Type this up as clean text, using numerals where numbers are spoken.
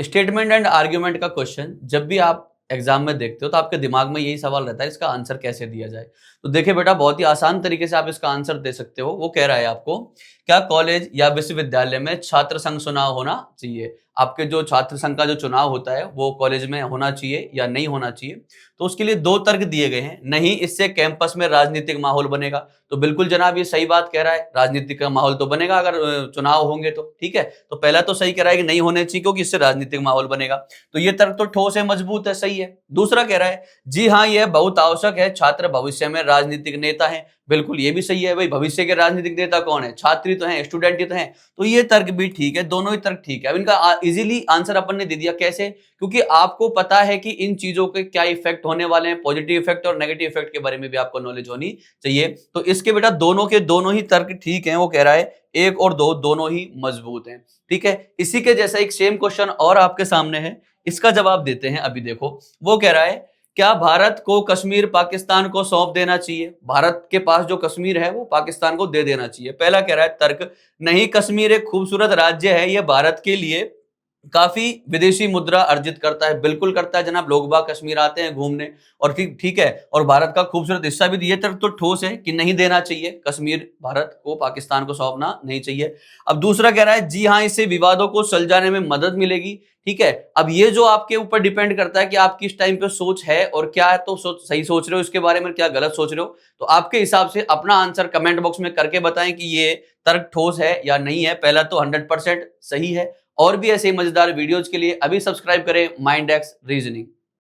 Statement and argument का question जब भी आप एग्जाम में देखते हो तो आपके दिमाग में यही सवाल रहता है इसका आंसर कैसे दिया जाए। तो देखिए बेटा, बहुत ही आसान तरीके से आप इसका आंसर दे सकते हो। वो कह रहा है आपको, क्या कॉलेज या विश्वविद्यालय में छात्र संघ चुनाव होना चाहिए? आपके जो छात्र संघ का जो चुनाव होता है वो कॉलेज में होना चाहिए या नहीं होना चाहिए? तो उसके लिए दो तर्क दिए गए हैं। नहीं, इससे कैंपस में राजनीतिक माहौल बनेगा। तो बिल्कुल जनाब, ये सही बात कह रहा है, राजनीतिक का माहौल तो बनेगा अगर चुनाव होंगे तो। ठीक है, तो पहला तो सही कह रहा है कि नहीं होने चाहिए क्योंकि इससे राजनीतिक माहौल बनेगा। तो ये तर्क तो ठोस है, मजबूत है, सही है। दूसरा कह रहा है, जी हाँ, यह बहुत आवश्यक है, छात्र भविष्य में राजनीतिक नेता हैं। बिल्कुल, ये भी सही है भाई, भविष्य के राजनीतिक नेता कौन है? छात्र ही तो हैं, स्टूडेंट ही तो हैं। तो ये तर्क भी ठीक है, दोनों ही तर्क ठीक है। अब इनका इजीली आंसर अपन ने दे दिया। कैसे? क्योंकि आपको पता है कि इन चीजों के क्या इफेक्ट होने वाले हैं, पॉजिटिव इफेक्ट और नेगेटिव इफेक्ट के बारे में भी आपको नॉलेज होनी चाहिए। तो इसके बेटा दोनों के दोनों ही तर्क ठीक हैं। वो कह रहा है एक और दो दोनों ही मजबूत हैं। ठीक है, इसी के जैसा एक सेम क्वेश्चन और आपके सामने है, इसका जवाब देते हैं। अभी देखो, वो कह रहा है, क्या भारत को कश्मीर पाकिस्तान को सौंप देना चाहिए? भारत के पास जो कश्मीर है वो पाकिस्तान को दे देना चाहिए। पहला कह रहा है तर्क, नहीं, कश्मीर एक खूबसूरत राज्य है, यह भारत के लिए काफी विदेशी मुद्रा अर्जित करता है। बिल्कुल करता है जनाब, लोग बाग कश्मीर आते हैं घूमने, और ठीक है, और भारत का खूबसूरत हिस्सा भी। ये तर्क तो ठोस है कि नहीं देना चाहिए, कश्मीर भारत को पाकिस्तान को सौंपना नहीं चाहिए। अब दूसरा कह रहा है, जी हाँ, इससे विवादों को सुलझाने में मदद मिलेगी। ठीक है, अब ये जो आपके ऊपर डिपेंड करता है कि आप किस टाइम पे सोच है और क्या है, तो सही सोच रहे हो इसके बारे में, क्या गलत सोच रहे हो। तो आपके हिसाब से अपना आंसर कमेंट बॉक्स में करके बताएं कि ये तर्क ठोस है या नहीं है। पहला तो 100% सही है। और भी ऐसे मजेदार वीडियोज के लिए अभी सब्सक्राइब करें माइंड एक्स रीजनिंग।